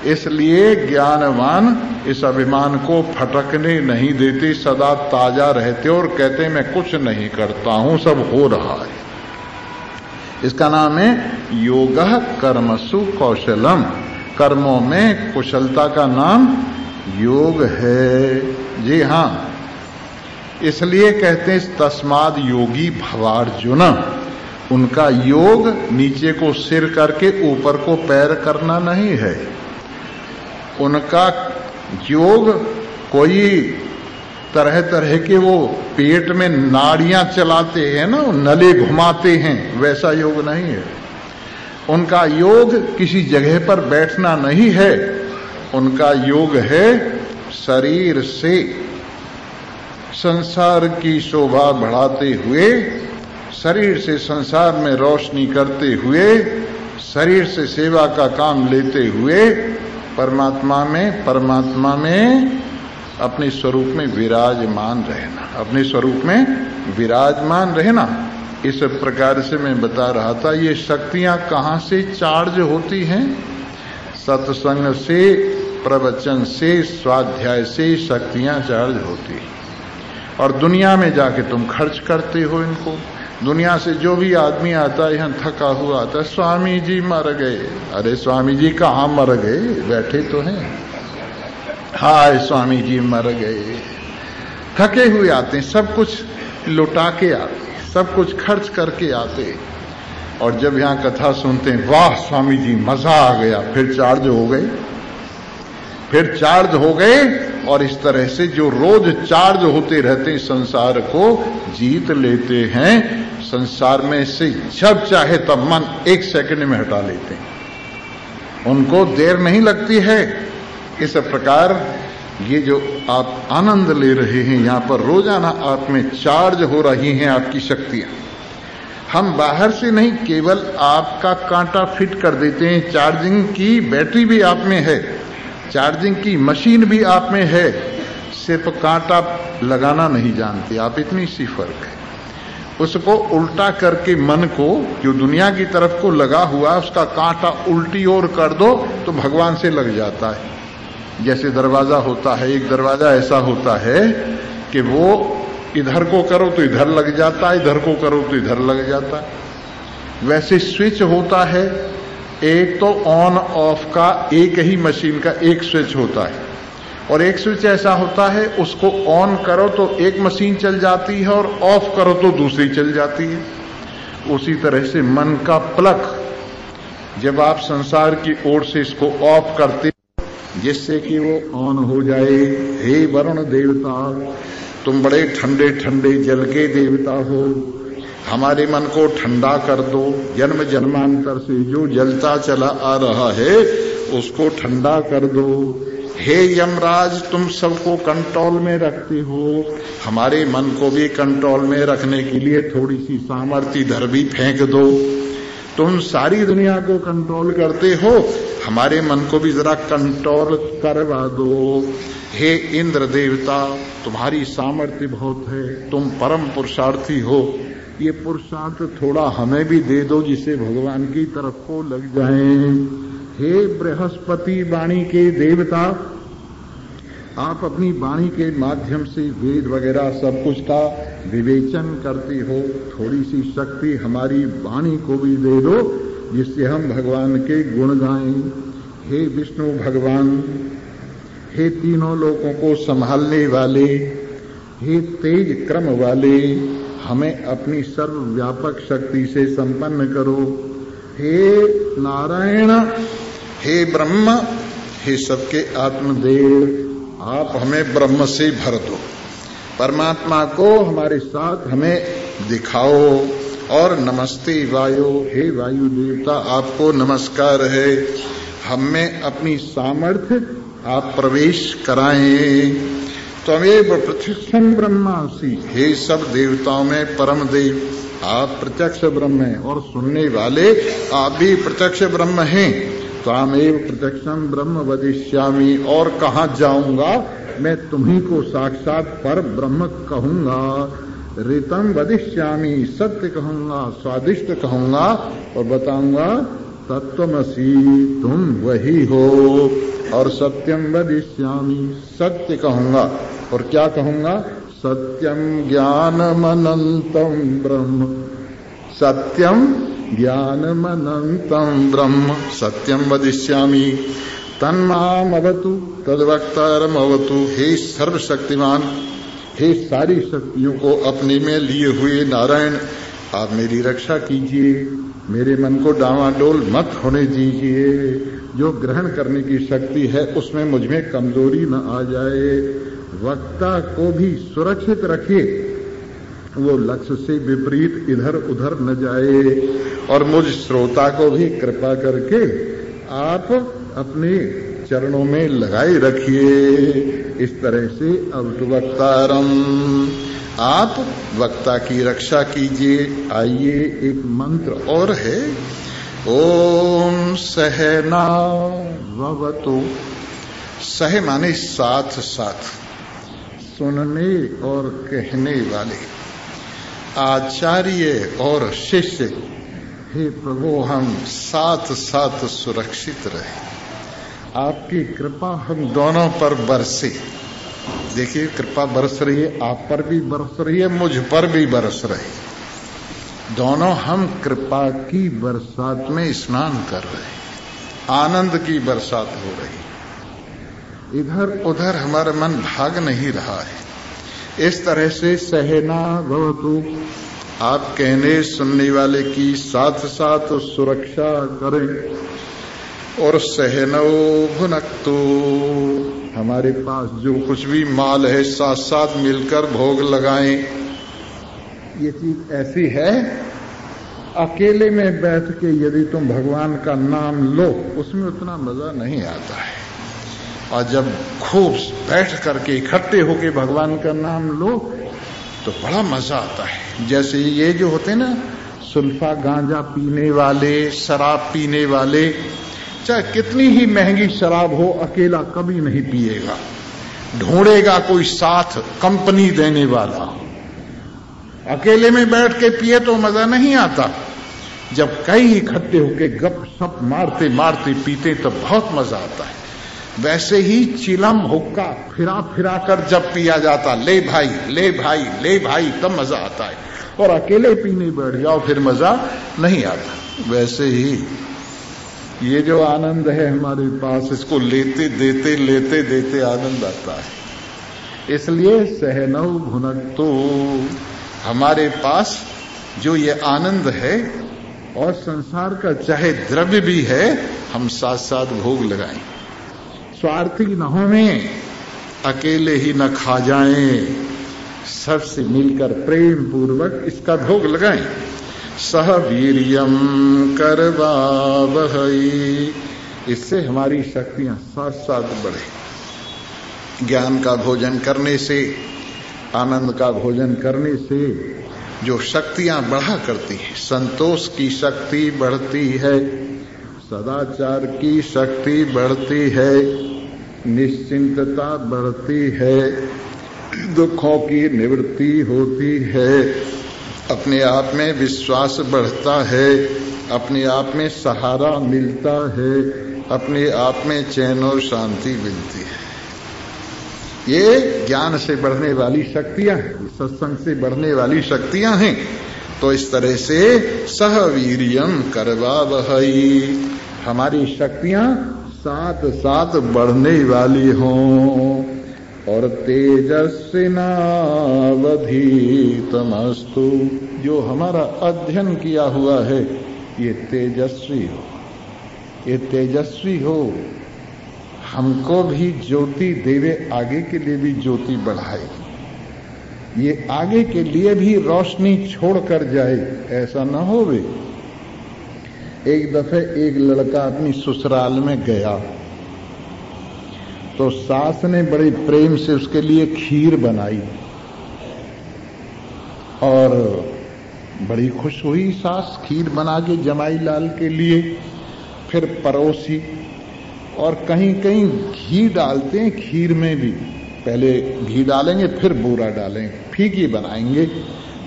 इसलिए ज्ञानवान इस अभिमान को फटकने नहीं देते, सदा ताजा रहते और कहते मैं कुछ नहीं करता हूं, सब हो रहा है। इसका नाम है योगः कर्मसु कौशलम। कर्मों में कुशलता का नाम योग है। जी हां, इसलिए कहते हैं तस्माद योगी भवार्जुन। उनका योग नीचे को सिर करके ऊपर को पैर करना नहीं है। उनका योग कोई तरह तरह के वो पेट में नाड़ियां चलाते हैं ना, नले घुमाते हैं, वैसा योग नहीं है। उनका योग किसी जगह पर बैठना नहीं है। उनका योग है शरीर से संसार की शोभा बढ़ाते हुए, शरीर से संसार में रोशनी करते हुए, शरीर से सेवा का काम लेते हुए परमात्मा में अपने स्वरूप में विराजमान रहना, अपने स्वरूप में विराजमान रहना। इस प्रकार से मैं बता रहा था, ये शक्तियां कहां से चार्ज होती हैं? सत्संग से, प्रवचन से, स्वाध्याय से शक्तियां चार्ज होती हैं। और दुनिया में जाके तुम खर्च करते हो इनको। दुनिया से जो भी आदमी आता है यहाँ थका हुआ आता है, स्वामी जी मर गए। अरे स्वामी जी कहाँ मर गए, बैठे तो हैं। हाय स्वामी जी मर गए। थके हुए आते हैं, सब कुछ लुटा के आते, सब कुछ खर्च करके आते। और जब यहाँ कथा सुनते हैं, वाह स्वामी जी मजा आ गया, फिर चार्ज हो गए, फिर चार्ज हो गए। और इस तरह से जो रोज चार्ज होते रहते हैं, संसार को जीत लेते हैं। संसार में से जब चाहे तब मन 1 सेकंड में हटा लेते हैं, उनको देर नहीं लगती है। इस प्रकार ये जो आप आनंद ले रहे हैं, यहाँ पर रोजाना आप में चार्ज हो रही हैं आपकी शक्तियां। हम बाहर से नहीं, केवल आपका कांटा फिट कर देते हैं। चार्जिंग की बैटरी भी आप में है, चार्जिंग की मशीन भी आप में है, सिर्फ कांटा लगाना नहीं जानते आप, इतनी सी फर्क है। उसको उल्टा करके मन को, जो दुनिया की तरफ को लगा हुआ है, उसका कांटा उल्टी ओर कर दो तो भगवान से लग जाता है। जैसे दरवाजा होता है, एक दरवाजा ऐसा होता है कि वो इधर को करो तो इधर लग जाता है, इधर को करो तो इधर लग जाता है। वैसे स्विच होता है, एक तो ऑन ऑफ का एक ही मशीन का एक स्विच होता है, और एक स्विच ऐसा होता है उसको ऑन करो तो एक मशीन चल जाती है और ऑफ करो तो दूसरी चल जाती है। उसी तरह से मन का प्लग, जब आप संसार की ओर से इसको ऑफ करते जिससे कि वो ऑन हो जाए। हे वरुण देवता, तुम बड़े ठंडे ठंडे जल के देवता हो, हमारे मन को ठंडा कर दो। जन्म जन्मांतर से जो जलता चला आ रहा है उसको ठंडा कर दो। हे यमराज, तुम सबको कंट्रोल में रखते हो, हमारे मन को भी कंट्रोल में रखने के लिए थोड़ी सी सामर्थ्य इधर भी फेंक दो। तुम सारी दुनिया को कंट्रोल करते हो, हमारे मन को भी जरा कंट्रोल करवा दो। हे इंद्र देवता, तुम्हारी सामर्थ्य बहुत है, तुम परम पुरुषार्थी हो, ये पुरुषार्थ थोड़ा हमें भी दे दो जिसे भगवान की तरफ को लग जाए। हे बृहस्पति वाणी के देवता, आप अपनी वाणी के माध्यम से वेद वगैरह सब कुछ का विवेचन करते हो, थोड़ी सी शक्ति हमारी वाणी को भी दे दो जिससे हम भगवान के गुण गाएं। हे विष्णु भगवान, हे तीनों लोकों को संभालने वाले, हे तेज क्रम वाले, हमें अपनी सर्वव्यापक शक्ति से संपन्न करो। हे नारायण, हे ब्रह्म, हे सबके आत्मदेव, आप हमें ब्रह्म से भर दो, परमात्मा को हमारे साथ हमें दिखाओ। और नमस्ते वायु, हे वायु देवता, आपको नमस्कार है, हमें अपनी सामर्थ्य आप प्रवेश कराएं। त्वमेव प्रत्यक्षं ब्रह्मासि, हे सब देवताओं में परम देव, आप प्रत्यक्ष ब्रह्म हैं और सुनने वाले आप भी प्रत्यक्ष ब्रह्म हैं। त्वामेव प्रत्यक्षं ब्रह्म वदिष्यामि, और कहाँ जाऊंगा मैं तुम्ही को साक्षात पर ब्रह्म कहूंगा। ऋतम वदिष्यामि, सत्य कहूंगा, स्वादिष्ट कहूंगा और बताऊंगा तत्वमसि, तुम वही हो। और सत्यम वदिष्यामि, सत्य कहूंगा और क्या कहूंगा, सत्यम ज्ञानमनंतम ब्रह्म, सत्यम ज्ञानमनंतम ब्रह्म, सत्यम वदिष्यामि, तन्मामवतु तद्वक्तारमवतु। हे सर्वशक्तिमान, हे सारी शक्तियों को अपने में लिए हुए नारायण, आप मेरी रक्षा कीजिए, मेरे मन को डावाडोल मत होने दीजिए, जो ग्रहण करने की शक्ति है उसमें मुझ में कमजोरी न आ जाए। वक्ता को भी सुरक्षित रखिए, वो लक्ष्य से विपरीत इधर उधर न जाए। और मुझ श्रोता को भी कृपा करके आप अपने चरणों में लगाए रखिए। इस तरह से अब तो वक्तारम, आप वक्ता की रक्षा कीजिए। आइए एक मंत्र और है, ओम सहना भवतु। सह माने साथ साथ, सुनने और कहने वाले, आचार्य और शिष्य, हे प्रभु हम साथ साथ सुरक्षित रहे, आपकी कृपा हम दोनों पर बरसे। देखिए कृपा बरस रही है, आप पर भी बरस रही है, मुझ पर भी बरस रही, दोनों हम कृपा की बरसात में स्नान कर रहे, आनंद की बरसात हो रही, इधर उधर हमारा मन भाग नहीं रहा है। इस तरह से सहना भवतु, आप कहने सुनने वाले की साथ साथ सुरक्षा करें। और सहनो भुनक्तु, हमारे पास जो कुछ भी माल है साथ साथ मिलकर भोग लगाएं। ये चीज ऐसी है, अकेले में बैठ के यदि तुम भगवान का नाम लो उसमें उतना मजा नहीं आता है, और जब खूब बैठ करके इकट्ठे होके भगवान का नाम लो तो बड़ा मजा आता है। जैसे ये जो होते ना सुल्फा गांजा पीने वाले, शराब पीने वाले, चाहे कितनी ही महंगी शराब हो अकेला कभी नहीं पिएगा, ढूंढेगा कोई साथ कंपनी देने वाला। अकेले में बैठ के पिए तो मजा नहीं आता, जब कई इकट्ठे होके गप सप मारते मारते पीते तो बहुत मजा आता है। वैसे ही चिलम हुक्का फिरा फिरा कर जब पिया जाता, ले भाई ले भाई ले भाई, तब मजा आता है, और अकेले पीने बैठ जाओ फिर मजा नहीं आता। वैसे ही ये जो आनंद है हमारे पास, इसको लेते देते आनंद आता है। इसलिए सहनौ भुनक्तु, हमारे पास जो ये आनंद है और संसार का चाहे द्रव्य भी है, हम साथ साथ भोग लगाएं। स्वार्थी न होवें, अकेले ही न खा जाएं, सबसे मिलकर प्रेम पूर्वक इसका भोग लगाएं। सह वीर्यम करवावहै, इससे हमारी शक्तियां साथ साथ बढ़े। ज्ञान का भोजन करने से, आनंद का भोजन करने से जो शक्तियां बढ़ा करती है, संतोष की शक्ति बढ़ती है, सदाचार की शक्ति बढ़ती है, निश्चिंतता बढ़ती है, दुखों की निवृत्ति होती है, अपने आप में विश्वास बढ़ता है, अपने आप में सहारा मिलता है, अपने आप में चैन और शांति मिलती है। ये ज्ञान से बढ़ने वाली शक्तियां हैं, सत्संग से बढ़ने वाली शक्तियां हैं। तो इस तरह से सह वीर्यम करवावहै, हमारी शक्तियां साथ साथ बढ़ने वाली हों। और तेजस्विनावधीतमस्तु, जो हमारा अध्ययन किया हुआ है ये तेजस्वी हो, ये तेजस्वी हो, हमको भी ज्योति देवे, आगे के लिए भी ज्योति बढ़ाए, ये आगे के लिए भी रोशनी छोड़ कर जाए, ऐसा न होवे। एक दफे एक लड़का अपनी ससुराल में गया तो सास ने बड़े प्रेम से उसके लिए खीर बनाई और बड़ी खुश हुई सास, खीर बना के जमाई लाल के लिए, फिर परोसी। और कहीं कहीं घी डालते हैं खीर में भी, पहले घी डालेंगे फिर बूरा डालेंगे, फीकी बनाएंगे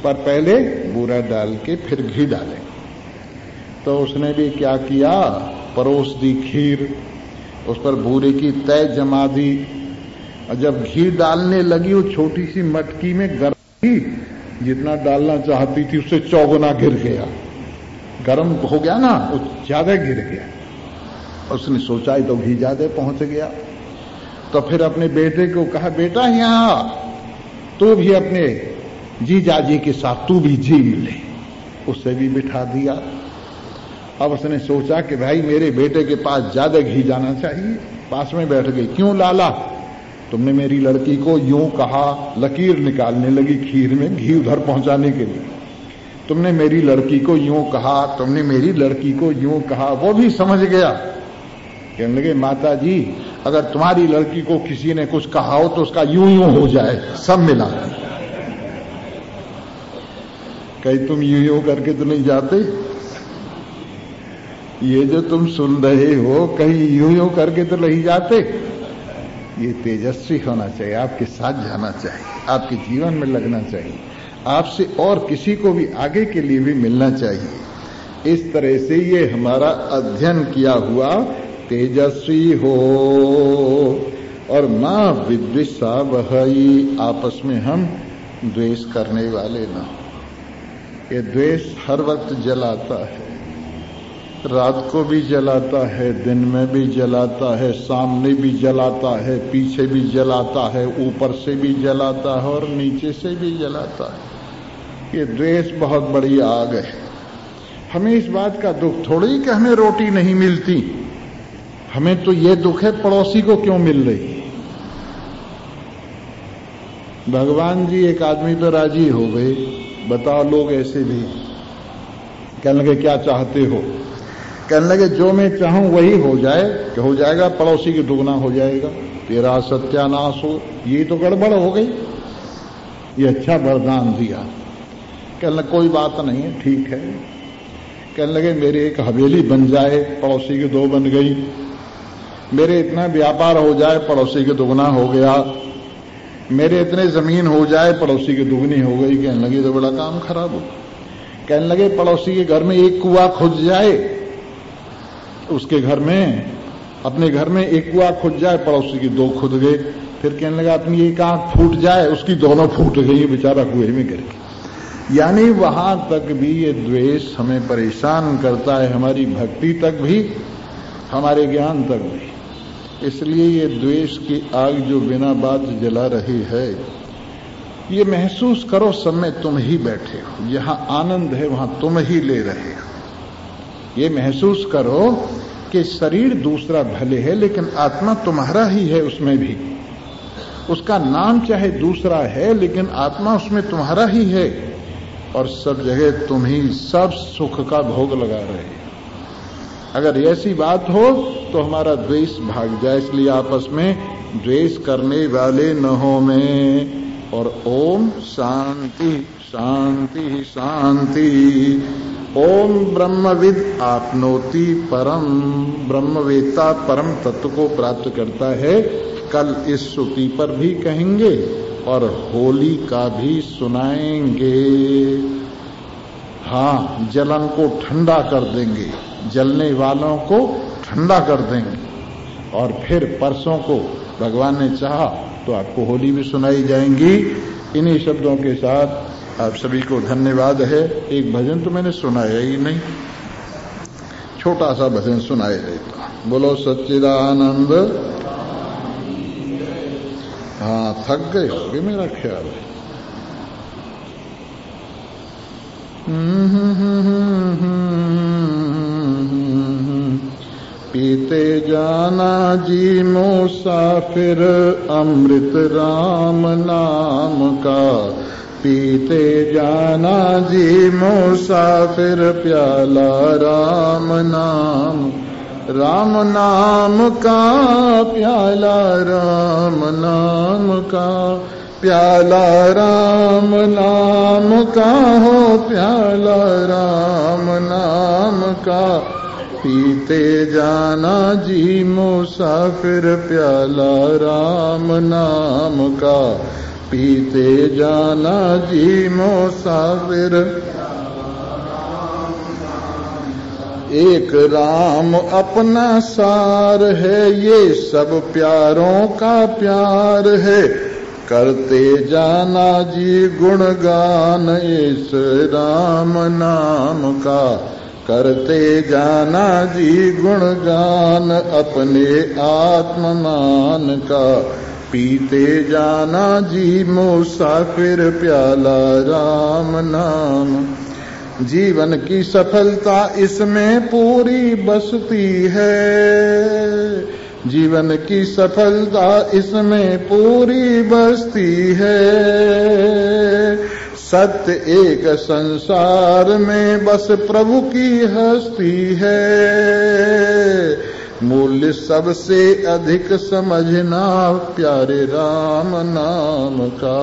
पर पहले बूरा डाल के फिर घी डालेंगे। तो उसने भी क्या किया, परोस दी खीर, उस पर बूरे की तय जमा दी, और जब घी डालने लगी वो छोटी सी मटकी में गर्म थी, जितना डालना चाहती थी उससे चौगुना गिर गया, गर्म हो गया ना, वो ज्यादा गिर गया। उसने सोचा ही तो घी ज्यादा पहुंच गया। तो फिर अपने बेटे को कहा, बेटा यहाँ तू भी अपने जीजाजी के साथ तू भी जी मिले, उससे भी बिठा दिया। अब उसने सोचा कि भाई मेरे बेटे के पास ज्यादा घी जाना चाहिए, पास में बैठ गई। क्यों लाला, तुमने मेरी लड़की को यूं कहा, लकीर निकालने लगी खीर में घी उधर पहुंचाने के लिए। तुमने मेरी लड़की को यूं कहा, तुमने मेरी लड़की को यूं कहा। वो भी समझ गया, कहने लगे माता जी अगर तुम्हारी लड़की को किसी ने कुछ कहा हो तो उसका यूं यूं हो जाए, सब मिला। कहीं तुम यूं यूं करके तो नहीं जाते, ये जो तुम सुन रहे हो कहीं यूं यूं करके तो नहीं जाते। ये तेजस्वी होना चाहिए, आपके साथ जाना चाहिए, आपके जीवन में लगना चाहिए, आपसे और किसी को भी आगे के लिए भी मिलना चाहिए। इस तरह से ये हमारा अध्ययन किया हुआ तेजस्वी हो। और मां विद्विषावहै, आपस में हम द्वेष करने वाले ना हो। ये द्वेष हर वक्त जलाता है, रात को भी जलाता है, दिन में भी जलाता है, सामने भी जलाता है, पीछे भी जलाता है, ऊपर से भी जलाता है और नीचे से भी जलाता है। ये द्वेष बहुत बड़ी आग है। हमें इस बात का दुख थोड़ी कि हमें रोटी नहीं मिलती, हमें तो ये दुख है पड़ोसी को क्यों मिल रही। भगवान जी एक आदमी पर राजी हो गए, बताओ लोग ऐसे भी। कहने लगे क्या चाहते हो, कहने लगे जो मैं चाहूं वही हो जाए, कि हो जाएगा, पड़ोसी की दुगना हो जाएगा, तेरा सत्यानाश हो। ये तो गड़बड़ हो गई, ये अच्छा वरदान दिया। कहने लगे कोई बात नहीं है, ठीक है। कहने लगे मेरे एक हवेली बन जाए, पड़ोसी की दो बन गई, मेरे इतना व्यापार हो जाए, पड़ोसी के दुगना हो गया, मेरे इतने जमीन हो जाए, पड़ोसी की दुगनी हो गई। कहने लगे तो बड़ा काम खराब हो। कहने लगे पड़ोसी के घर में एक कुआं खुद जाए, उसके घर में, अपने घर में एक कुआं खुद जाए, पड़ोसी की दो खुद गए। फिर कहने लगा अपनी एक आंख फूट जाए, उसकी दोनों फूट गई, बेचारा कुएं में गिर गया। यानी वहां तक भी ये द्वेष हमें परेशान करता है, हमारी भक्ति तक भी, हमारे ज्ञान तक भी। इसलिए ये द्वेष की आग जो बिना बात जला रही है, ये महसूस करो सब में तुम ही बैठे हो, यहां आनंद है वहां तुम ही ले रहे हो। ये महसूस करो कि शरीर दूसरा भले है लेकिन आत्मा तुम्हारा ही है, उसमें भी उसका नाम चाहे दूसरा है लेकिन आत्मा उसमें तुम्हारा ही है, और सब जगह तुम ही सब सुख का भोग लगा रहे हो। अगर ऐसी बात हो तो हमारा द्वेष भाग जाए। इसलिए आपस में द्वेष करने वाले न हो में। और ओम शांति शांति शांति। ओम ब्रह्मविद आपनोति परम, ब्रह्मवेत्ता परम तत्व को प्राप्त करता है। कल इस श्रुति पर भी कहेंगे और होली का भी सुनाएंगे। हाँ, जलन को ठंडा कर देंगे, जलने वालों को ठंडा कर देंगे। और फिर परसों को भगवान ने चाहा तो आपको होली भी सुनाई जाएंगी। इन्हीं शब्दों के साथ आप सभी को धन्यवाद है। एक भजन तो मैंने सुनाया ही नहीं, छोटा सा भजन सुनाया देता। बोलो सच्चिदानंद। हाँ, थक गए होगे मेरा ख्याल है। पीते जाना जी मुसाफिर अमृत राम नाम का। पीते जाना जी मुसाफिर प्याला राम नाम, राम नाम का प्याला, राम नाम का प्याला, राम नाम का हो प्याला, राम नाम का। पीते जाना जी मुसाफिर प्याला राम नाम का। पीते जाना जी मुसाफिर। एक राम अपना सार है, ये सब प्यारों का प्यार है। करते जाना जी गुणगान इस राम नाम का। करते जाना जी गुणगान अपने आत्ममान का। पीते जाना जी मुसाफिर प्याला राम नाम। जीवन की सफलता इसमें पूरी बसती है। जीवन की सफलता इसमें पूरी बसती है। सत्य एक संसार में बस प्रभु की हस्ती है। मूल्य सबसे अधिक समझना प्यारे राम नाम का।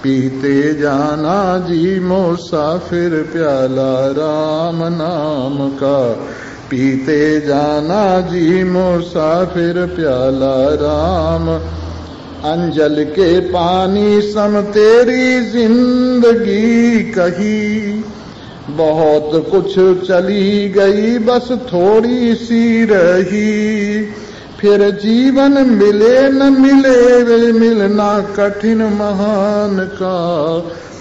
पीते जाना जी मुसाफिर प्याला राम नाम का। पीते जाना जी मुसाफिर प्याला राम। अंजल के पानी सम तेरी जिंदगी कही। बहुत कुछ चली गई बस थोड़ी सी रही। फिर जीवन मिले न मिले वे मिलना कठिन महान का।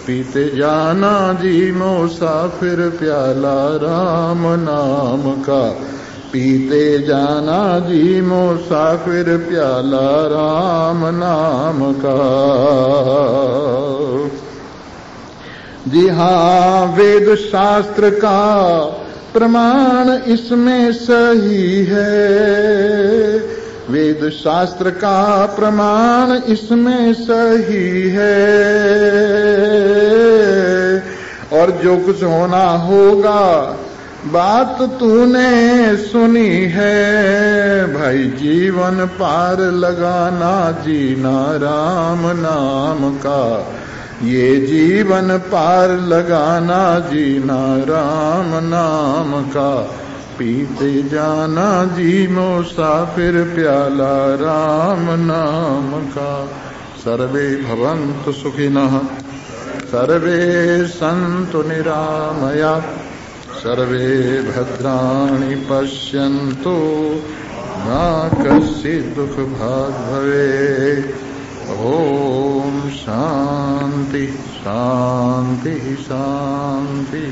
पीते जाना जी मुसाफिर प्याला राम नाम का। पीते जाना जी मुसाफिर प्याला राम नाम का। जी हाँ, वेद शास्त्र का प्रमाण इसमें सही है। वेद शास्त्र का प्रमाण इसमें सही है। और जो कुछ होना होगा बात तूने सुनी है। भाई जीवन पार लगाना जीना राम नाम का। ये जीवन पार लगाना जीना राम नाम का। पीते जाना जी मुसाफिर प्याला राम नाम का। सर्वे भवन्तु सुखिनः, सर्वे सन्तु निरामया, सर्वे भद्राणि पश्यन्तु मा कश्चित् दुःखभाग् भवेत्। ओम शांति शांति शांति।